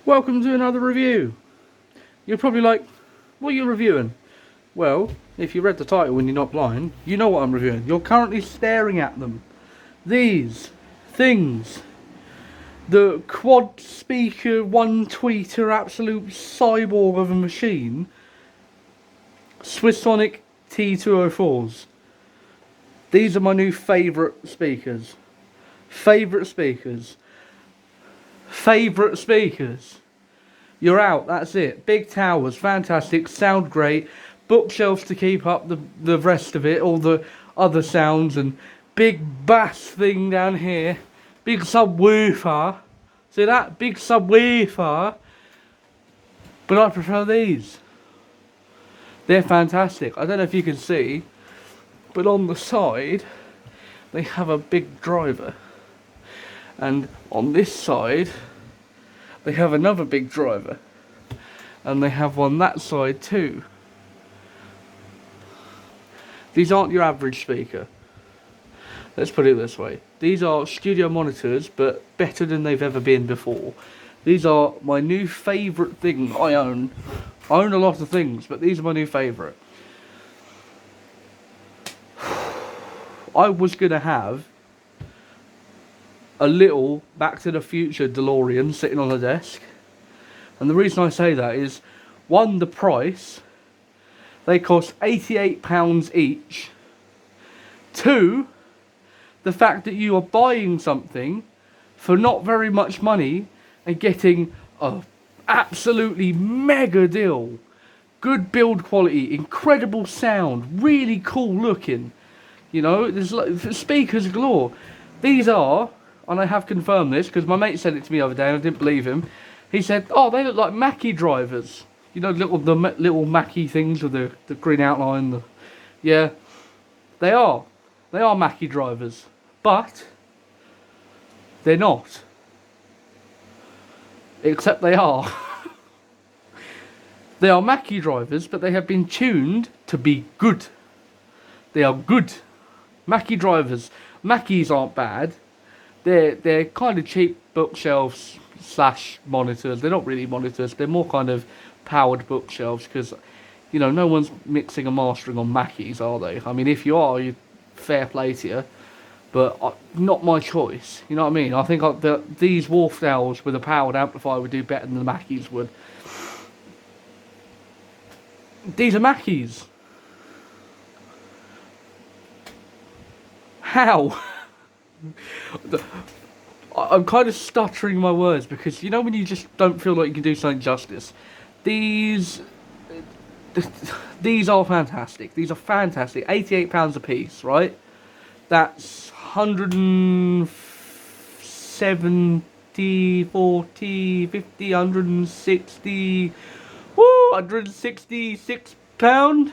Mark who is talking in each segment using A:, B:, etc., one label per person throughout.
A: Welcome to another review. You're probably like, what are you reviewing? Well, if you read the title when you're not blind, you know what I'm reviewing. You're currently staring at them. These things. The quad speaker, one tweeter, absolute cyborg of a machine. Swissonic T204s. These are my new favourite speakers. Favourite speakers. Favourite speakers. You're out, that's it. Big towers, fantastic, sound great. Bookshelves to keep up the rest of it, all the other sounds, and big bass thing down here. Big subwoofer. See that? Big subwoofer. But I prefer these. They're fantastic. I don't know if you can see, but on the side, they have a big driver. And on this side, they have another big driver. And they have one that side too. These aren't your average speaker. Let's put it this way. These are studio monitors, but better than they've ever been before. These are my new favourite thing I own. I own a lot of things, but these are my new favourite. I was going to have a little Back to the Future DeLorean sitting on the desk. And the reason I say that is, one, the price. They cost £88 each. Two, the fact that you are buying something for not very much money and getting a absolutely mega deal. Good build quality, incredible sound, really cool looking. You know, there's like speakers galore. These are, and I have confirmed this because my mate said it to me the other day and I didn't believe him. He said, oh, they look like Mackie drivers. You know, little Mackie things with the green outline. Yeah, they are. They are Mackie drivers. But they're not. Except they are. They are Mackie drivers, but they have been tuned to be good. They are good. Mackie drivers. Mackies aren't bad. They're kind of cheap bookshelves slash monitors. They're not really monitors. They're more kind of powered bookshelves because, you know, no one's mixing and mastering on Mackies, are they? I mean, if you are, fair play to you. But not my choice. You know what I mean? I think these Wharfdales with a powered amplifier would do better than the Mackies would. These are Mackies. How? I'm kind of stuttering my words because, you know, when you just don't feel like you can do something justice. These are fantastic. These are fantastic. £88 a piece, right? That's 170, 40, 50, 160, woo, £166.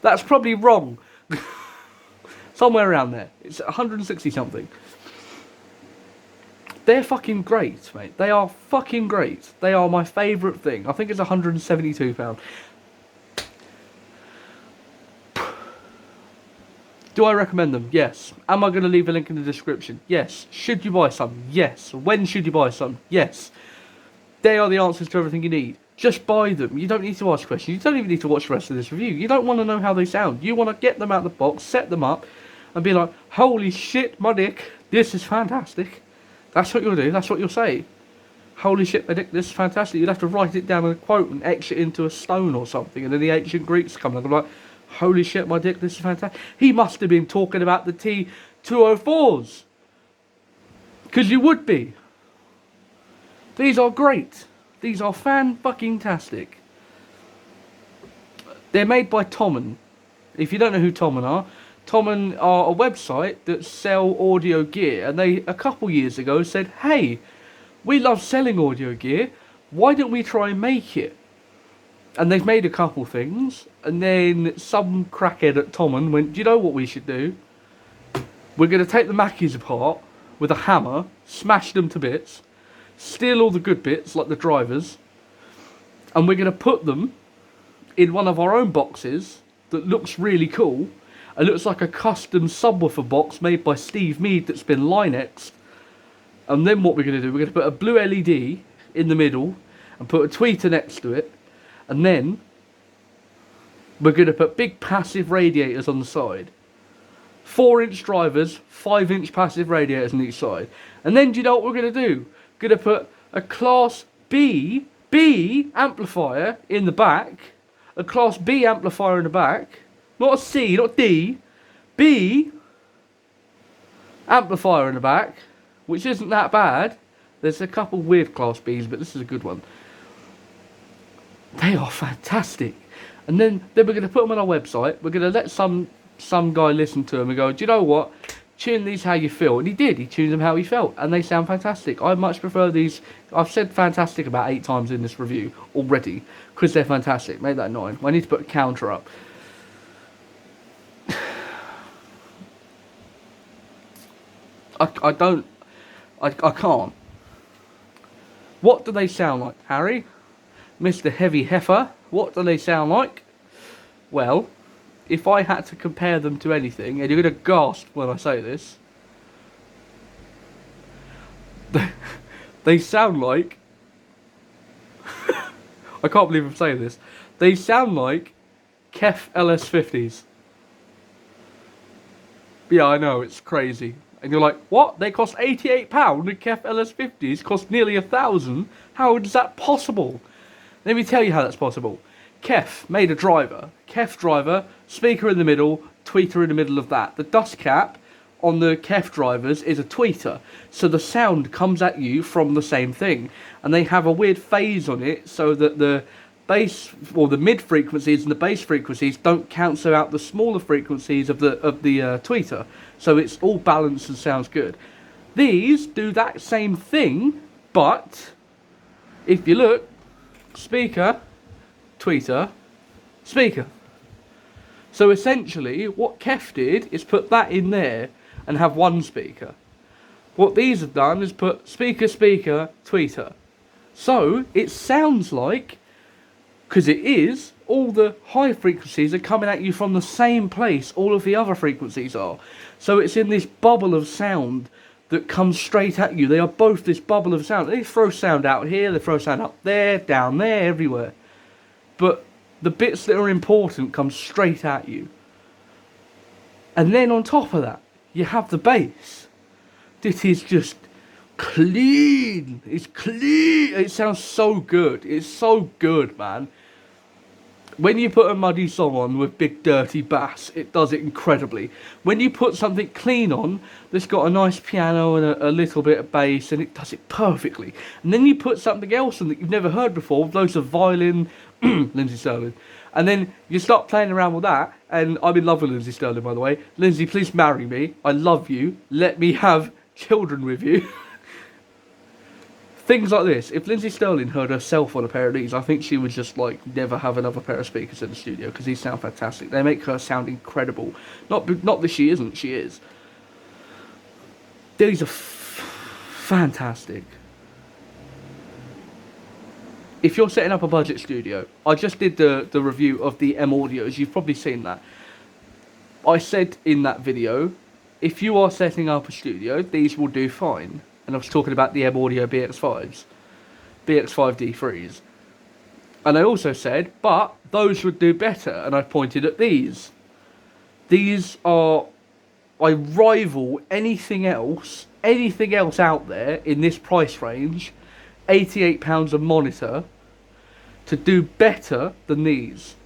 A: That's probably wrong. Somewhere around there. It's 160 something. They're fucking great, mate. They are fucking great. They are my favourite thing. I think it's £172. Do I recommend them? Yes. Am I going to leave a link in the description? Yes. Should you buy some? Yes. When should you buy some? Yes. They are the answers to everything you need. Just buy them. You don't need to ask questions. You don't even need to watch the rest of this review. You don't want to know how they sound. You want to get them out of the box, set them up, and be like, holy shit, my dick, this is fantastic. That's what you'll do. That's what you'll say. Holy shit, my dick, this is fantastic. You'll have to write it down in a quote and etch it into a stone or something. And then the ancient Greeks come and they're like, holy shit, my dick, this is fantastic. He must have been talking about the T204s. Because you would be. These are great. These are fan-fucking-tastic. They're made by Tommen. If you don't know who Tommen are a website that sell audio gear. And they, a couple years ago, said, hey, we love selling audio gear. Why don't we try and make it? And they've made a couple things. And then some crackhead at Tommen went, do you know what we should do? We're going to take the Mackies apart with a hammer, smash them to bits, steal all the good bits, like the drivers, and we're going to put them in one of our own boxes that looks really cool. It looks like a custom subwoofer box made by Steve Mead that's been Linexed. And then what we're going to do, we're going to put a blue LED in the middle and put a tweeter next to it, and then we're going to put big passive radiators on the side. 4-inch drivers, 5-inch passive radiators on each side. And then do you know what we're going to do? We're going to put a Class B amplifier in the back. A Class B amplifier in the back. Not a C, not D. B amplifier in the back, which isn't that bad. There's a couple weird Class Bs, but this is a good one. They are fantastic. And then we're going to put them on our website. We're going to let some guy listen to them and go, do you know what? Tune these how you feel. And he did. He tuned them how he felt. And they sound fantastic. I much prefer these. I've said fantastic about 8 times in this review already, because they're fantastic. Make that 9. I need to put a counter up. I can't. What do they sound like, Harry? Mr. Heavy Heifer, what do they sound like? Well, if I had to compare them to anything, and you're going to gasp when I say this, they sound like... I can't believe I'm saying this. They sound like Kef LS50s. Yeah, I know, it's crazy. And you're like, what? They cost £88 and Kef LS50s cost nearly £1,000? How is that possible? Let me tell you how that's possible. Kef made a driver. Kef driver, speaker in the middle, tweeter in the middle of that. The dust cap on the Kef drivers is a tweeter. So the sound comes at you from the same thing. And they have a weird phase on it so that the bass, or the mid frequencies and the bass frequencies don't cancel out the smaller frequencies of the tweeter. So it's all balanced and sounds good. These do that same thing, but if you look, speaker, tweeter, speaker. So essentially what Kef did is put that in there and have one speaker. What these have done is put speaker, speaker, tweeter. So it sounds like, because it is, all the high frequencies are coming at you from the same place all of the other frequencies are. So it's in this bubble of sound that comes straight at you. They are both this bubble of sound. They throw sound out here, they throw sound up there, down there, everywhere. But the bits that are important come straight at you. And then on top of that, you have the bass. This is just clean. It's clean. It sounds so good. It's so good, man. When you put a muddy song on with big dirty bass, it does it incredibly. When you put something clean on that's got a nice piano and a little bit of bass, and it does it perfectly. And then you put something else on that you've never heard before, with loads of violin, Lindsay Sterling. And then you start playing around with that, and I'm in love with Lindsay Sterling, by the way. Lindsay, please marry me. I love you. Let me have children with you. Things like this. If Lindsay Sterling heard herself on a pair of these, I think she would just like never have another pair of speakers in the studio, because these sound fantastic. They make her sound incredible. Not that she isn't, she is. These are fantastic. If you're setting up a budget studio, I just did the review of the M Audios. You've probably seen that. I said in that video, if you are setting up a studio, these will do fine. And I was talking about the M Audio BX5s, BX5 D3s. And I also said, but those would do better. And I pointed at these. These are, I rival anything else out there in this price range, £88 a monitor, to do better than these.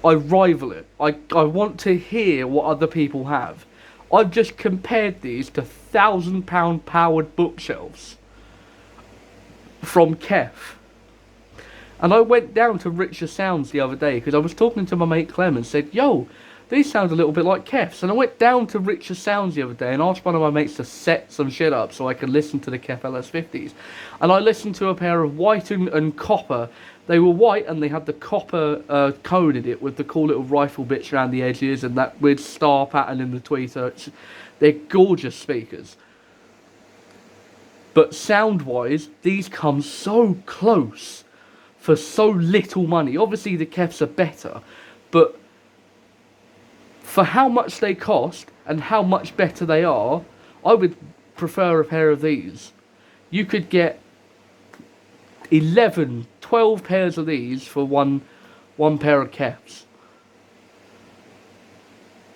A: I rival it. I want to hear what other people have. I've just compared these to £1,000 powered bookshelves from Kef. And I went down to Richer Sounds the other day because I was talking to my mate Clem and said, yo, these sound a little bit like Kef's. And I went down to Richer Sounds the other day and asked one of my mates to set some shit up so I could listen to the Kef LS50s. And I listened to a pair of white and copper. They were white and they had the copper cone in it with the cool little rifle bits around the edges and that weird star pattern in the tweeter. They're gorgeous speakers. But sound-wise, these come so close for so little money. Obviously the Kefs are better, but for how much they cost and how much better they are, I would prefer a pair of these. You could get 11, 12 pairs of these for one pair of Kefs.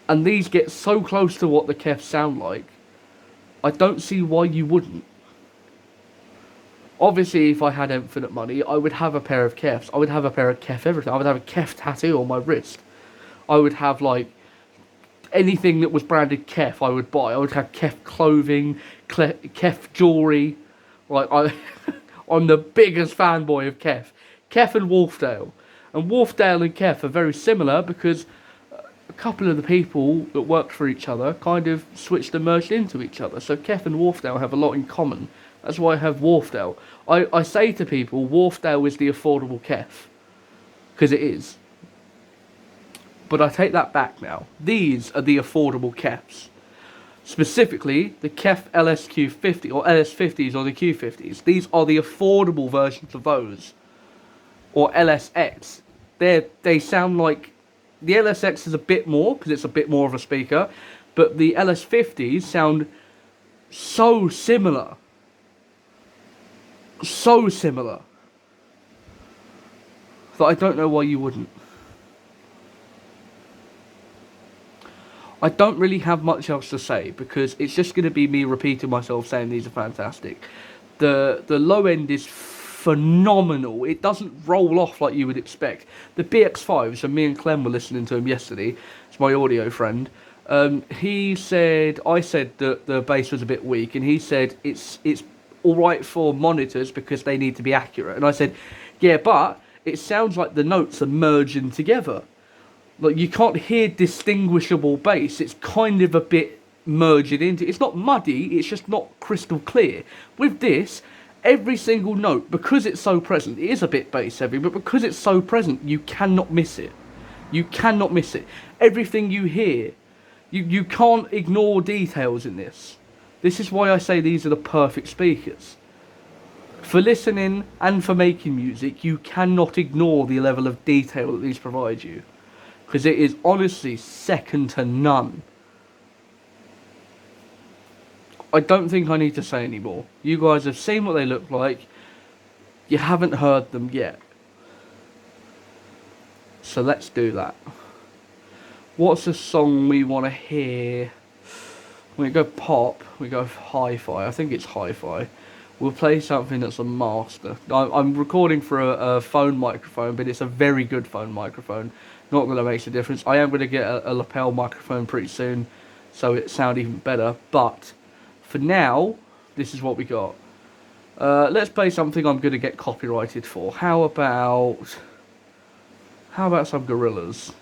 A: And these get so close to what the Kefs sound like, I don't see why you wouldn't. Obviously, if I had infinite money, I would have a pair of Kefs. I would have a pair of Kef everything. I would have a Kef tattoo on my wrist. I would have, like, anything that was branded Kef, I would buy. I would have Kef clothing, Kef jewellery. Like, I'm the biggest fanboy of Kef. Kef and Wharfdale. And Wharfdale and Kef are very similar because a couple of the people that worked for each other kind of switched and merged into each other. So Kef and Wharfdale have a lot in common. That's why I have Wharfdale. I say to people, Wharfdale is the affordable Kef. Because it is. But I take that back now. These are the affordable Kefs. Specifically, the Kef LSQ50 or LS50s or the Q50s. These are the affordable versions of those. Or LSX. They sound like... The LSX is a bit more, because it's a bit more of a speaker. But the LS50s sound so similar. So similar. That I don't know why you wouldn't. I don't really have much else to say because it's just going to be me repeating myself saying these are fantastic. The low end is phenomenal. It doesn't roll off like you would expect. The BX5s, and me and Clem were listening to him yesterday. It's my audio friend. I said that the bass was a bit weak, and he said it's all right for monitors because they need to be accurate. And I said, yeah, but it sounds like the notes are merging together. Like, you can't hear distinguishable bass. It's kind of a bit merging into... It's not muddy, it's just not crystal clear. With this, every single note, because it's so present, it is a bit bass heavy, but because it's so present, you cannot miss it. You cannot miss it. Everything you hear, you can't ignore details in this. This is why I say these are the perfect speakers. For listening and for making music, you cannot ignore the level of detail that these provide you. Because it is honestly second to none. I don't think I need to say any more. You guys have seen what they look like. You haven't heard them yet. So let's do that. What's a song we want to hear? When we go pop, we go hi-fi. I think it's hi-fi. We'll play something that's a master. I'm recording for a phone microphone, but it's a very good phone microphone. Not going to make a difference. I am going to get a lapel microphone pretty soon, so it sounds even better. But for now, this is what we got. Let's play something I'm going to get copyrighted for. How about some Gorillas?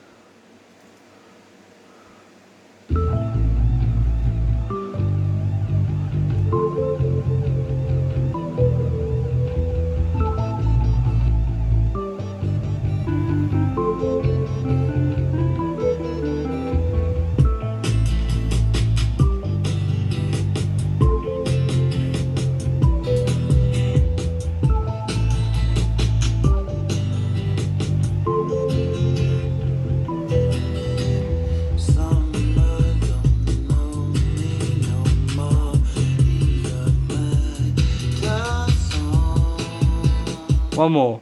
A: One more.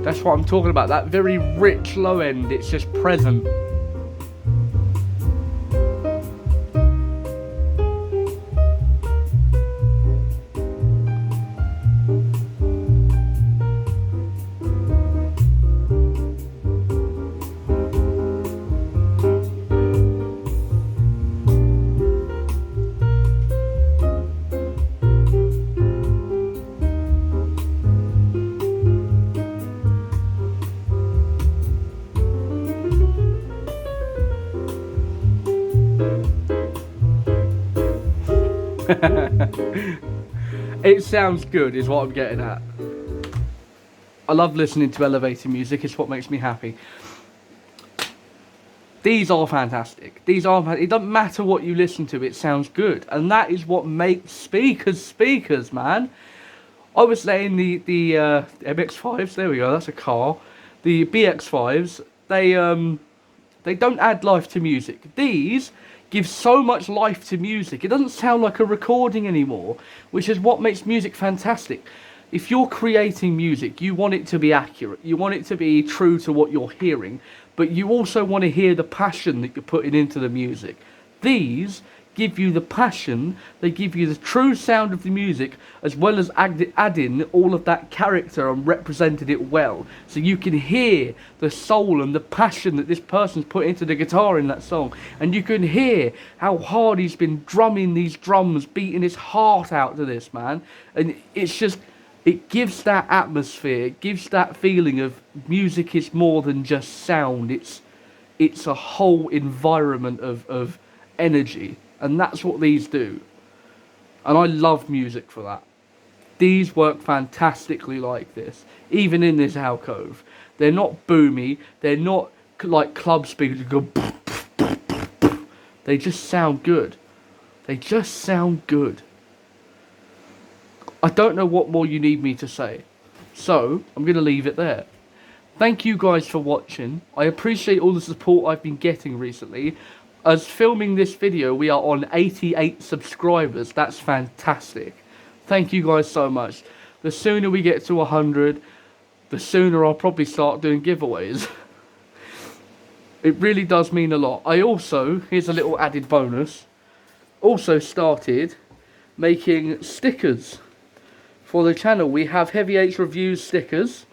A: That's what I'm talking about. That very rich low end. It's just present. It sounds good is what I'm getting at. I love listening to elevator music. It's what makes me happy. These are fantastic. It doesn't matter what you listen to, it sounds good. And that is what makes speakers, man. I was saying the MX-5s, there we go, that's a car. The BX-5s, They don't add life to music. These give so much life to music. It doesn't sound like a recording anymore, which is what makes music fantastic. If you're creating music, you want it to be accurate. You want it to be true to what you're hearing, but you also want to hear the passion that you're putting into the music. These give you the passion, they give you the true sound of the music, as well as adding all of that character and represented it well. So you can hear the soul and the passion that this person's put into the guitar in that song. And you can hear how hard he's been drumming these drums, beating his heart out to this, man. And it's just, it gives that atmosphere, it gives that feeling of music is more than just sound. It's a whole environment of energy. And that's what these do. And I love music for that. These work fantastically like this. Even in this alcove. They're not boomy. They're not like club speakers that go. They just sound good. They just sound good. I don't know what more you need me to say. So, I'm going to leave it there. Thank you guys for watching. I appreciate all the support I've been getting recently. As filming this video, we are on 88 subscribers. That's fantastic. Thank you guys so much. The sooner we get to 100, the sooner I'll probably start doing giveaways. It really does mean a lot. I also, here's a little added bonus, also started making stickers for the channel. We have Heavy H Reviews stickers.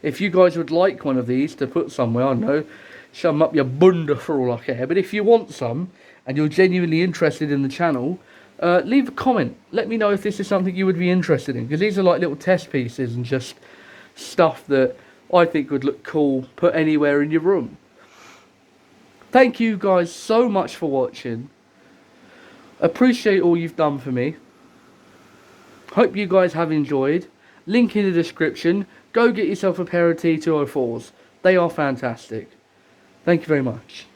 A: If you guys would like one of these to put somewhere, I don't know, shove them up your bunda for all I care. But if you want some, and you're genuinely interested in the channel, leave a comment. Let me know if this is something you would be interested in. Because these are like little test pieces and just stuff that I think would look cool, put anywhere in your room. Thank you guys so much for watching. Appreciate all you've done for me. Hope you guys have enjoyed. Link in the description. Go get yourself a pair of T204s. They are fantastic. Thank you very much.